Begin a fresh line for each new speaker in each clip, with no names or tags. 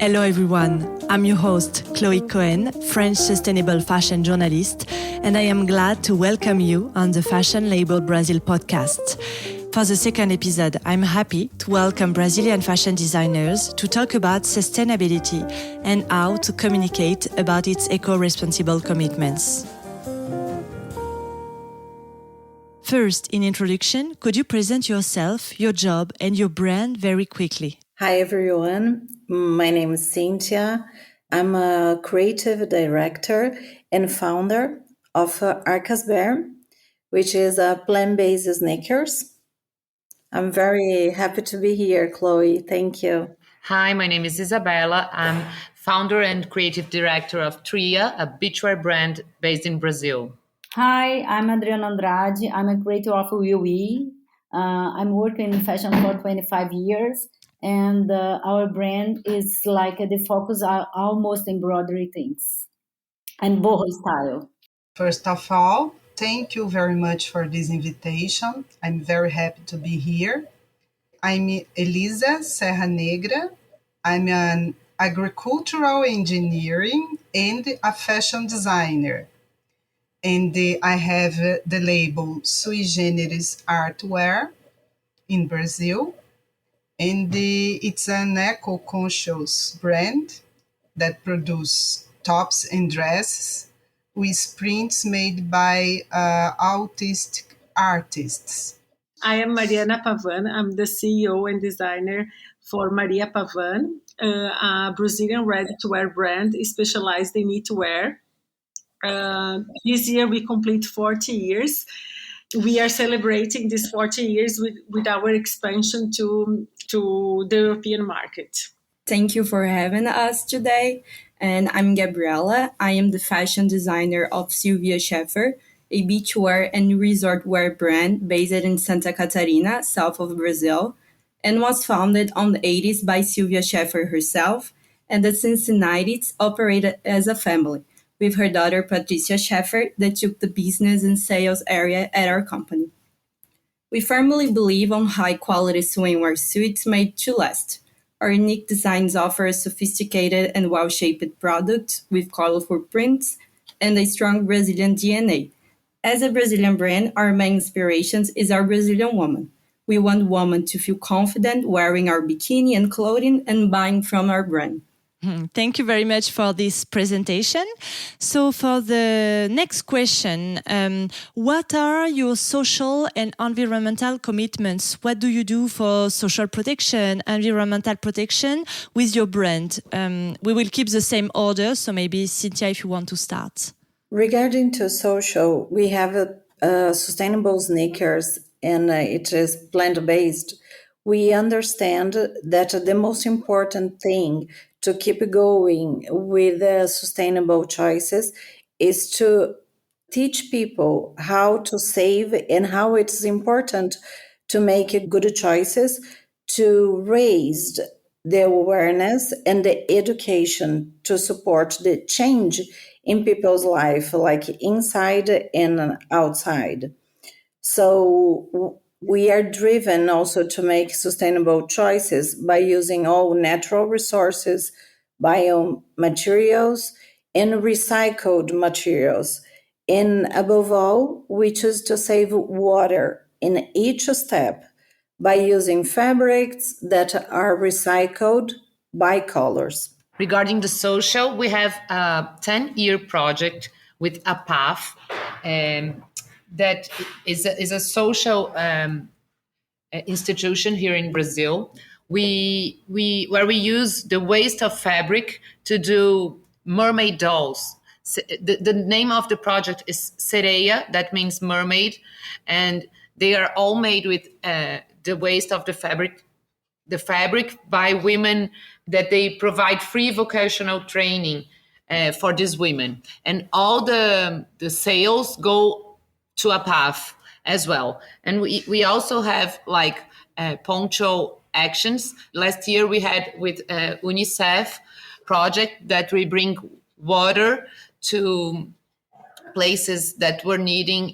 Hello everyone, I'm your host, Chloé Cohen, French sustainable fashion journalist, and I am glad to welcome you on the Fashion Label Brazil podcast. For the second episode, I'm happy to welcome Brazilian fashion designers to talk about sustainability and how to communicate about its eco-responsible commitments. First, in introduction, could you present yourself, your job, and your brand very quickly?
Hi everyone, my name is Silvia. I'm a creative director and founder of Arcas Bear, which is a plant-based sneakers. I'm very happy to be here, Chloé. Thank you.
Hi, my name is Isabella. I'm founder and creative director of Triya, a beachwear brand based in Brazil.
Hi, I'm Adriana Andrade. I'm a creator of UE. I'm working in fashion for 25 years. And our brand is like the focus are almost embroidery things and boho style.
First of all, thank you very much for this invitation. I'm very happy to be here. I'm Elisa Serra Negra. I'm an agricultural engineering and a fashion designer. And I have the label Sui Generis Art Wear in Brazil. And it's an eco-conscious brand that produces tops and dresses with prints made by autistic artists.
I am Mariana Pavan. I'm the CEO and designer for Maria Pavan, a Brazilian ready-to-wear brand specialized in knitwear. This year we complete 40 years. We are celebrating these 40 years with our expansion to the European market.
Thank you for having us today. And I'm Gabriela. I am the fashion designer of Silvia Schaefer, a beachwear and resort wear brand based in Santa Catarina, south of Brazil, and was founded on the 80s by Silvia Schaefer herself, and that since the 90s operated as a family, with her daughter Patricia Schaefer that took the business and sales area at our company. We firmly believe on high-quality swimwear suits made to last. Our unique designs offer a sophisticated and well-shaped product with colorful prints and a strong Brazilian DNA. As a Brazilian brand, our main inspiration is our Brazilian woman. We want women to feel confident wearing our bikini and clothing and buying from our brand.
Thank you very much for this presentation. So for the next question, what are your social and environmental commitments? What do you do for social protection, environmental protection with your brand? We will keep the same order, so maybe Cynthia, if you want to start.
Regarding to social, we have sustainable sneakers and it is plant-based. We understand that the most important thing to keep going with sustainable choices is to teach people how to save and how it's important to make good choices, to raise the awareness and the education to support the change in people's life, like inside and outside. So we are driven also to make sustainable choices by using all natural resources, biomaterials, and recycled materials. And above all, we choose to save water in each step by using fabrics that are recycled by colors.
Regarding the social, we have a 10-year project with a path that is a social institution here in Brazil. We use the waste of fabric to do mermaid dolls. The name of the project is Sereia, that means mermaid, and they are all made with the waste of the fabric by women that they provide free vocational training for these women, and all the sales go to a path as well. And we also have like poncho actions. Last year we had with UNICEF project that we bring water to places that were needing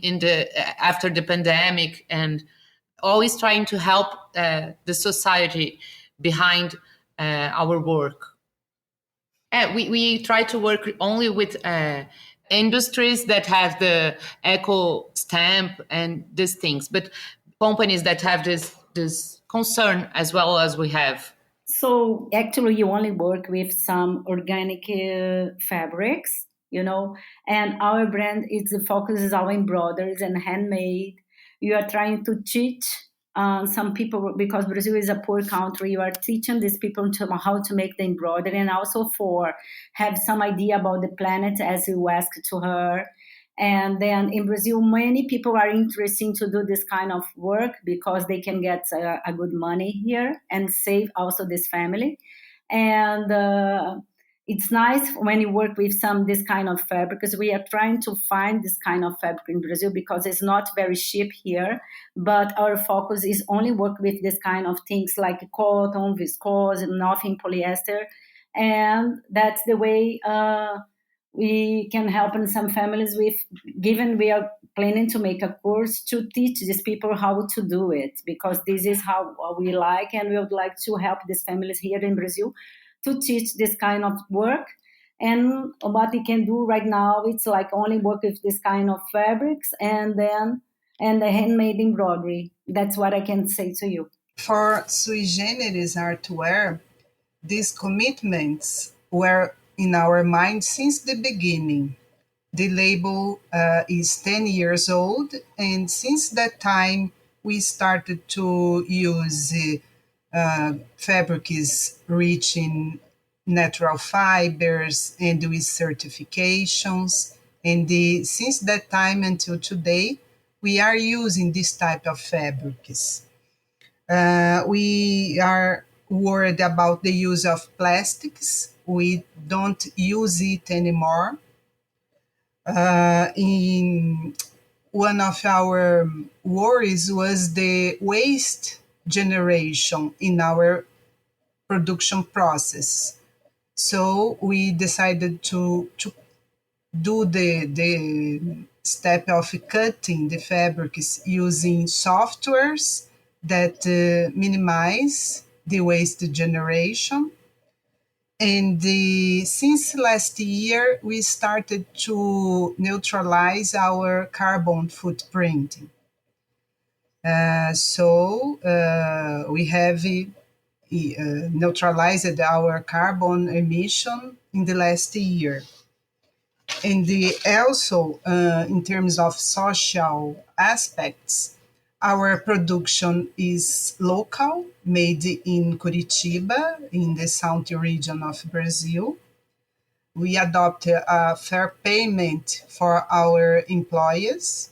after the pandemic, and always trying to help the society behind our work. We try to work only with industries that have the eco stamp and these things, but companies that have this concern as well as we have.
So actually, you only work with some organic fabrics, and our brand is the focus is on embroideries and handmade. You are trying to teach some people, because Brazil is a poor country. You are teaching these people how to make the embroidery, and also for have some idea about the planet, as you asked to her. And then in Brazil, many people are interested to do this kind of work because they can get a good money here and save also this family. And it's nice when you work with this kind of fabric, because we are trying to find this kind of fabric in Brazil because it's not very cheap here. But our focus is only work with this kind of things like cotton, viscose, nothing polyester. And that's the way we can help in some families with, given we are planning to make a course to teach these people how to do it, because this is how we like, and we would like to help these families here in Brazil to teach this kind of work. And what we can do right now, it's like only work with this kind of fabrics and the handmade embroidery. That's what I can say to you.
For Sui Generis Art Wear, these commitments were in our mind since the beginning. The label is 10 years old, and since that time, we started to use fabrics rich in natural fibers and with certifications. And since that time until today, we are using this type of fabrics. We are worried about the use of plastics. We don't use it anymore. In one of our worries was the waste generation in our production process. So we decided to do the step of cutting the fabrics using softwares that minimize the waste generation. And since last year, we started to neutralize our carbon footprint. So we have neutralized our carbon emission in the last year. And also, in terms of social aspects, our production is local, made in Curitiba, in the southern region of Brazil. We adopt a fair payment for our employees.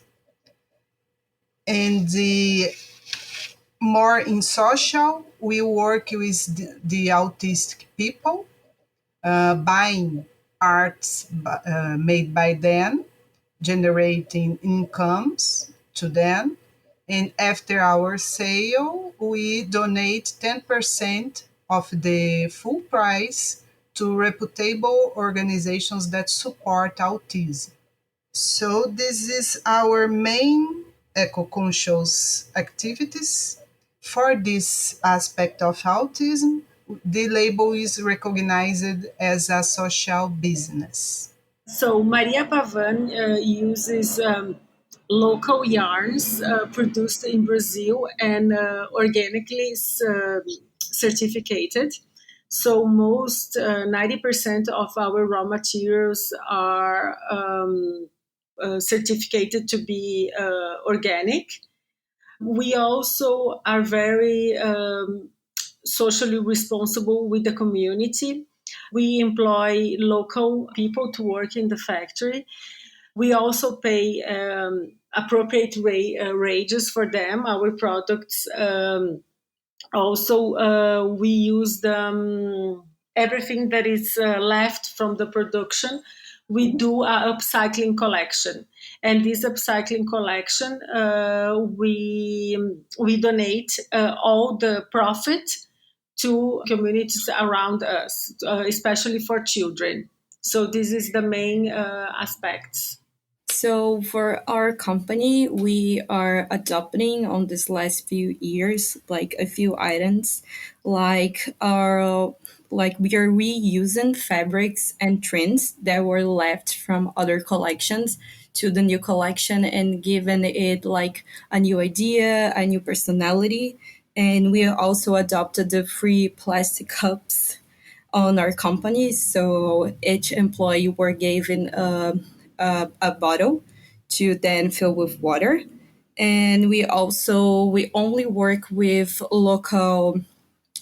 And more in social, we work with the autistic people, buying arts made by them, generating incomes to them. And after our sale, we donate 10% of the full price to reputable organizations that support autism. So this is our main eco-conscious activities. For this aspect of autism, the label is recognized as a social business.
So Maria Pavan uses local yarns produced in Brazil and organically certificated. So most 90% of our raw materials are certificated to be organic. We also are very socially responsible with the community. We employ local people to work in the factory. We also pay appropriate wages for them. Our products also, we use everything that is left from the production. We do a upcycling collection. And this upcycling collection, we donate all the profit to communities around us, especially for children. So this is the main aspects.
So for our company, we are adopting on this last few years, like a few items, like our like we are reusing fabrics and trends that were left from other collections to the new collection and giving it like a new idea, a new personality. And we also adopted the free plastic cups on our company. So each employee were given a bottle to then fill with water. And we only work with local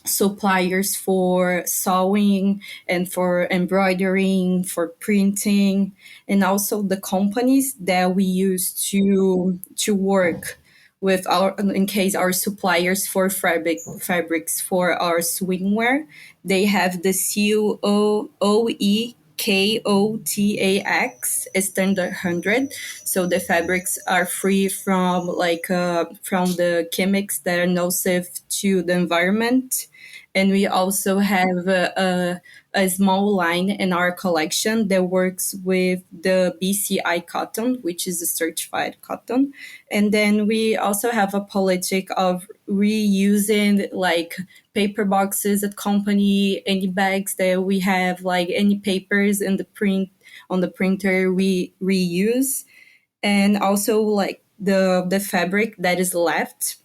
suppliers for sewing and for embroidering, for printing, and also the companies that we use to work with our in case our suppliers for fabrics for our swimwear, they have the COE KOTAX standard 100. So the fabrics are free from the chemics that are nocive to the environment. And we also have a small line in our collection that works with the BCI cotton, which is a certified cotton. And then we also have a politic of reusing like paper boxes at company, any bags that we have, like any papers in the print on the printer, we reuse. And also like the fabric that is left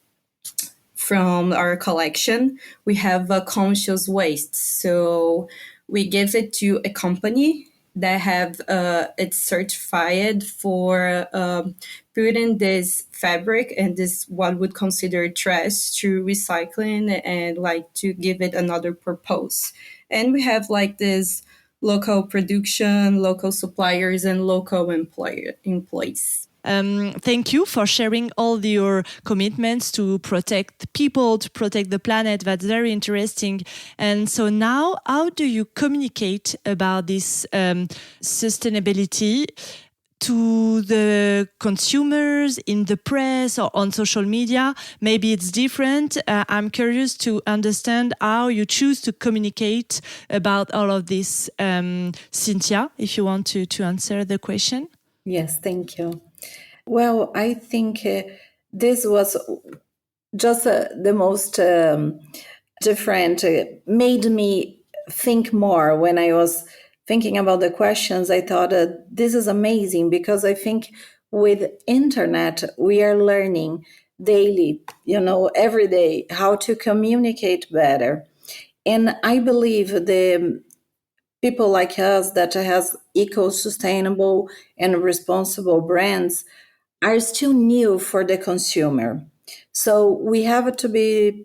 from our collection, we have a conscious waste. So we give it to a company that have it's certified for putting this fabric and this what would consider trash to recycling and like to give it another purpose. And we have like this local production, local suppliers, and local employees.
Thank you for sharing all your commitments to protect people, to protect the planet. That's very interesting. And so now, how do you communicate about this sustainability to the consumers in the press or on social media? Maybe it's different. I'm curious to understand how you choose to communicate about all of this. Cynthia, if you want to answer the question.
Yes, thank you. Well, I think this was just the most different, made me think more when I was thinking about the questions. I thought this is amazing because I think with internet, we are learning daily, every day how to communicate better. And I believe the people like us that has eco-sustainable and responsible brands are still new for the consumer. So we have to be,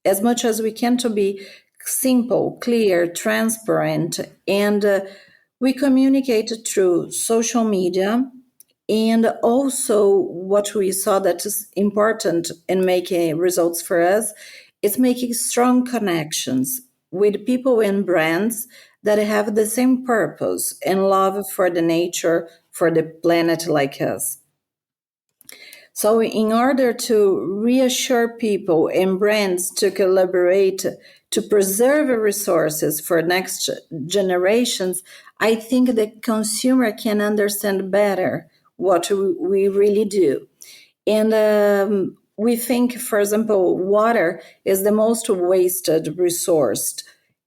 as much as we can, to be simple, clear, transparent, and we communicate through social media. And also what we saw that is important in making results for us is making strong connections with people and brands that have the same purpose and love for the nature, for the planet like us. So in order to reassure people and brands to collaborate to preserve resources for next generations, I think the consumer can understand better what we really do. And we think, for example, water is the most wasted resource.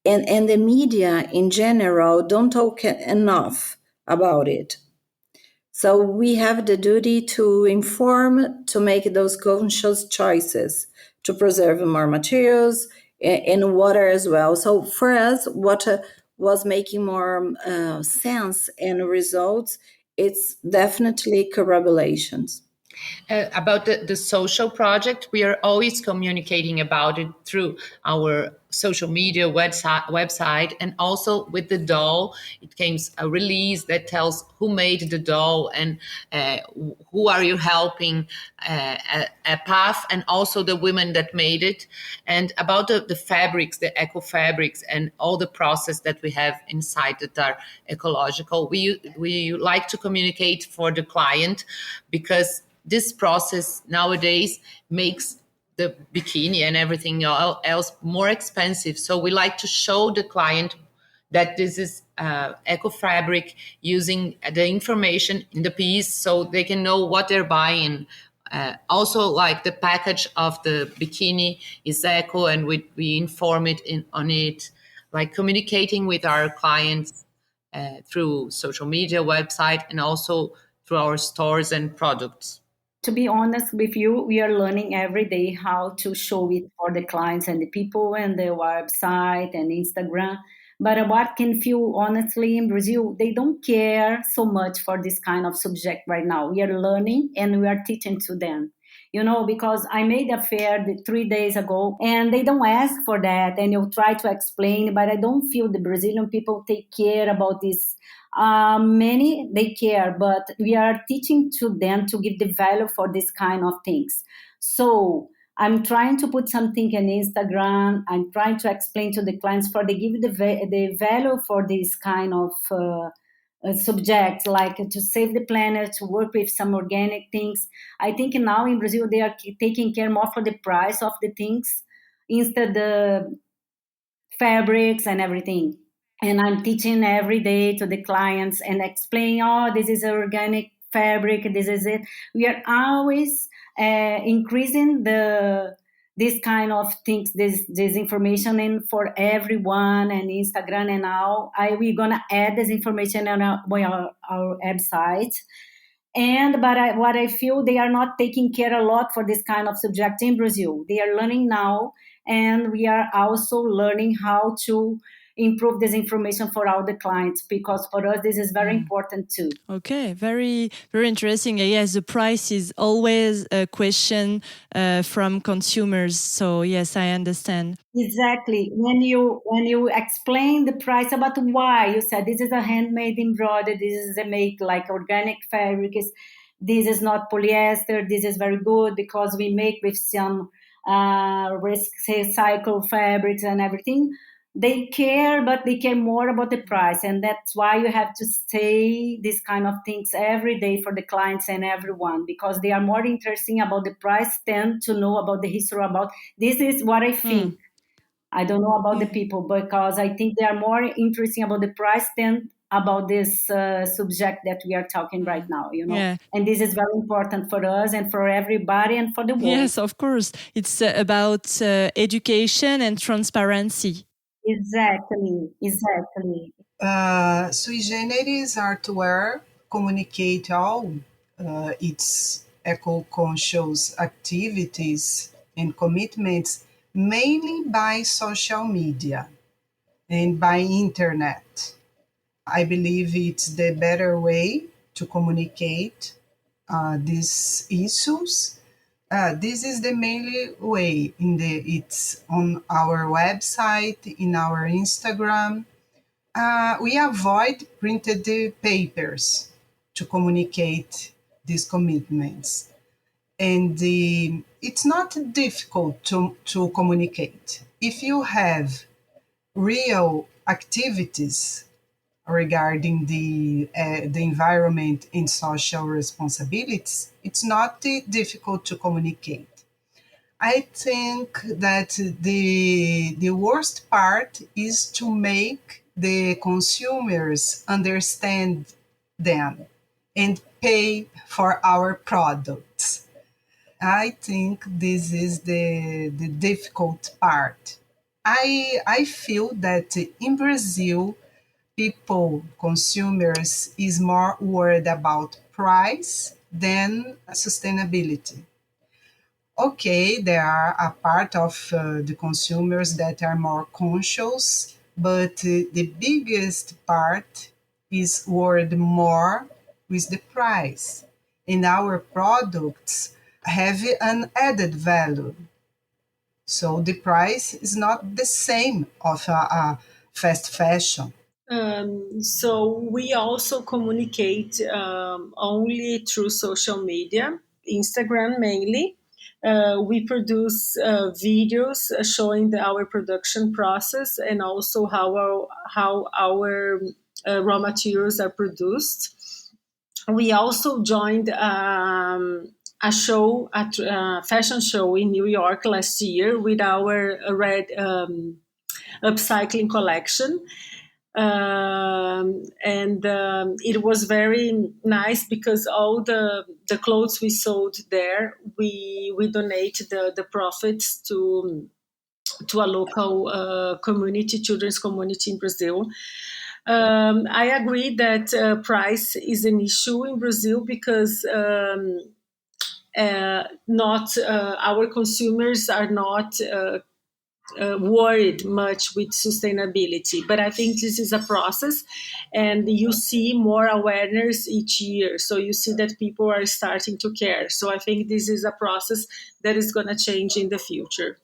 And the media in general don't talk enough about it. So we have the duty to inform, to make those conscious choices, to preserve more materials and water as well. So for us, what was making more sense and results, it's definitely corroborations.
About the social project, we are always communicating about it through our social media website, and also with the doll. It came a release that tells who made the doll and who are you helping, a path, and also the women that made it, and about the fabrics, the eco fabrics, and all the process that we have inside that are ecological. We like to communicate for the client because this process nowadays makes the bikini and everything else more expensive. So we like to show the client that this is eco fabric, using the information in the piece so they can know what they're buying. Also, like the package of the bikini is eco, and we inform it on it, like communicating with our clients through social media, website, and also through our stores and products.
To be honest with you, we are learning every day how to show it for the clients and the people and the website and Instagram. But what can feel honestly in Brazil, they don't care so much for this kind of subject right now. We are learning and we are teaching to them. Because I made a fair 3 days ago and they don't ask for that and you'll try to explain, but I don't feel the Brazilian people take care about this. Many they care, but we are teaching to them to give the value for this kind of things. So I'm trying to put something on Instagram. I'm trying to explain to the clients for they give the value for this kind of subjects, like to save the planet, to work with some organic things. I think now in Brazil they are taking care more for the price of the things instead the fabrics and everything. And I'm teaching every day to the clients and explain, oh, this is organic fabric, this is it. We are always increasing this kind of things, this information in for everyone and Instagram and now. We're gonna add this information on our website. What I feel they are not taking care a lot for this kind of subject in Brazil. They are learning now, and we are also learning how to improve this information for all the clients, because for us this is very important too.
Okay, very, very interesting. Yes, the price is always a question from consumers. So yes, I understand.
Exactly. When you explain the price about why you said this is a handmade embroidery, this is a make like organic fabric, this is not polyester, this is very good because we make with some recycled fabrics and everything. They care, but they care more about the price, and that's why you have to say these kind of things every day for the clients and everyone, because they are more interesting about the price than to know about the history. About this is what I think. I don't know about the people, because I think they are more interesting about the price than about this subject that we are talking right now,
Yeah.
And this is very important for us and for everybody and for the world.
Yes, of course. It's about education and transparency.
Exactly.
Sui Generis Art Wear communicate all its eco-conscious activities and commitments mainly by social media and by internet. I believe it's the better way to communicate these issues. This is the main way. It's on our website, in our Instagram. We avoid printed papers to communicate these commitments. And it's not difficult to communicate. If you have real activities regarding the environment and social responsibilities, it's not difficult to communicate. I think that the worst part is to make the consumers understand them and pay for our products. I think this is the difficult part. I feel that in Brazil, people, consumers, is more worried about price than sustainability. Okay, there are a part of the consumers that are more conscious, but the biggest part is worried more with the price. And our products have an added value. So the price is not the same of a fast fashion.
So we also communicate only through social media, Instagram mainly. We produce videos showing our production process and also how our raw materials are produced. We also joined a fashion show in New York last year with our red upcycling collection. It was very nice because all the clothes we sold there, we donate the profits to a local community, children's community in Brazil. I agree that price is an issue in Brazil because not our consumers are not worried much with sustainability, but I think this is a process, and you see more awareness each year. So you see that people are starting to care. So I think this is a process that is going to change in the future.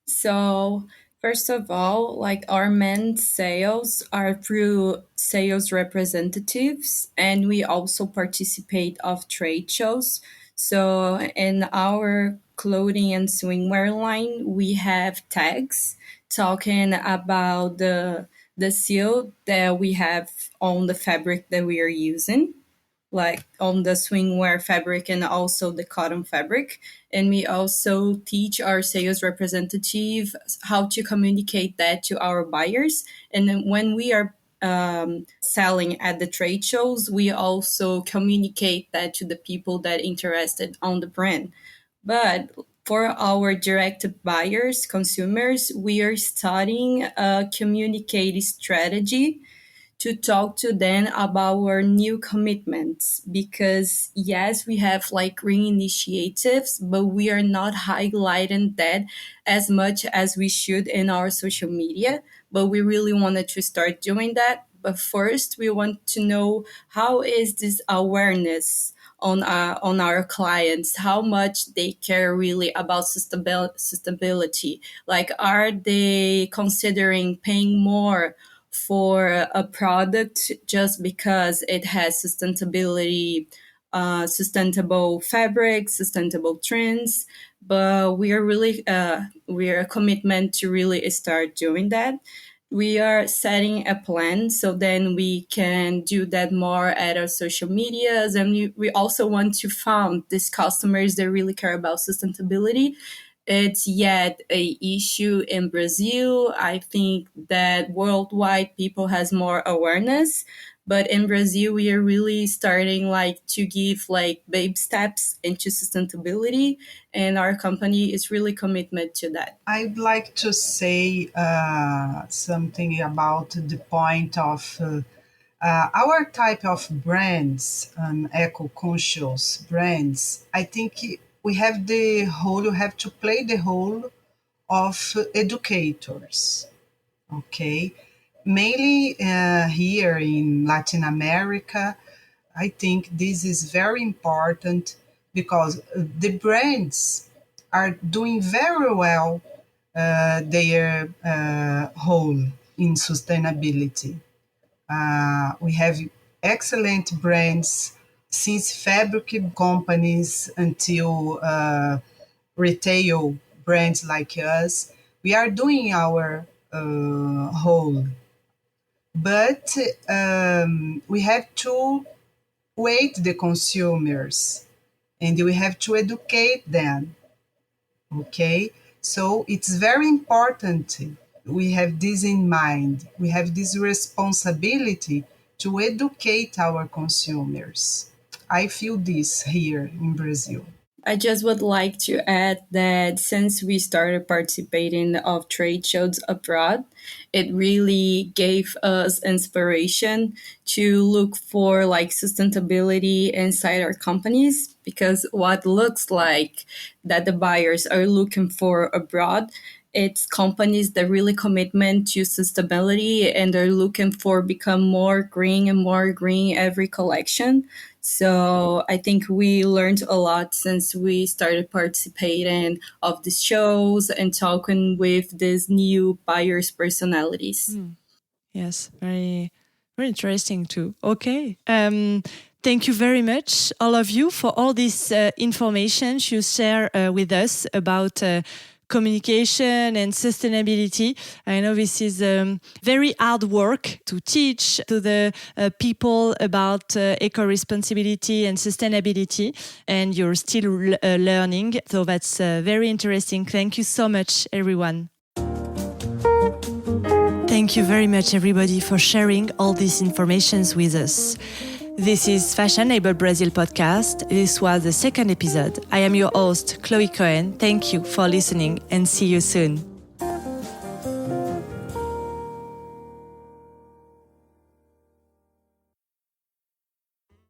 So, first of all, like our main sales are through sales representatives, and we also participate of trade shows. So, in our clothing and swimwear line, we have tags talking about the seal that we have on the fabric that we are using, like on the swimwear fabric and also the cotton fabric. And we also teach our sales representative how to communicate that to our buyers. And then when we are selling at the trade shows, we also communicate that to the people that interested on the brand. But for our direct buyers, consumers, we are studying a communicative strategy to talk to them about our new commitments, because yes, we have like green initiatives, but we are not highlighting that as much as we should in our social media. But we really wanted to start doing that. But first we want to know, how is this awareness on our clients, how much they care really about sustainability. Like, are they considering paying more for a product just because it has sustainability, sustainable fabrics, sustainable trends? But we are really we are a commitment to really start doing that. We are setting a plan so then we can do that more at our social medias, and we also want to find these customers that really care about sustainability. It's yet a issue in Brazil. I think that worldwide people has more awareness, but in Brazil we are really starting like to give like baby steps into sustainability, and our company is really committed to that.
I'd like to say something about the point of our type of brands, eco-conscious brands. I think we have you have to play the role of educators, okay? Mainly here in Latin America, I think this is very important because the brands are doing very well their role in sustainability. We have excellent brands, since fabric companies until retail brands like us. We are doing our role, but we have to wait the consumers and we have to educate them. Okay, so it's very important we have this in mind. We have this responsibility to educate our consumers. I feel this here in Brazil.
I just would like to add that since we started participating of trade shows abroad, it really gave us inspiration to look for like sustainability inside our companies, because what looks like that the buyers are looking for abroad, it's companies that really commitment to sustainability and they're looking for become more green every collection. So I think we learned a lot since we started participating of the shows and talking with these new buyers' personalities.
Yes, very, very interesting too. Okay. Thank you very much, all of you, for all this information you share with us about communication and sustainability. I know this is very hard work to teach to the people about eco-responsibility and sustainability, and you're still learning. So that's very interesting. Thank you so much, everyone. Thank you very much, everybody, for sharing all these informations with us. This is Fashion Label Brazil podcast. This was the second episode. I am your host, Chloé Cohen. Thank you for listening and see you soon.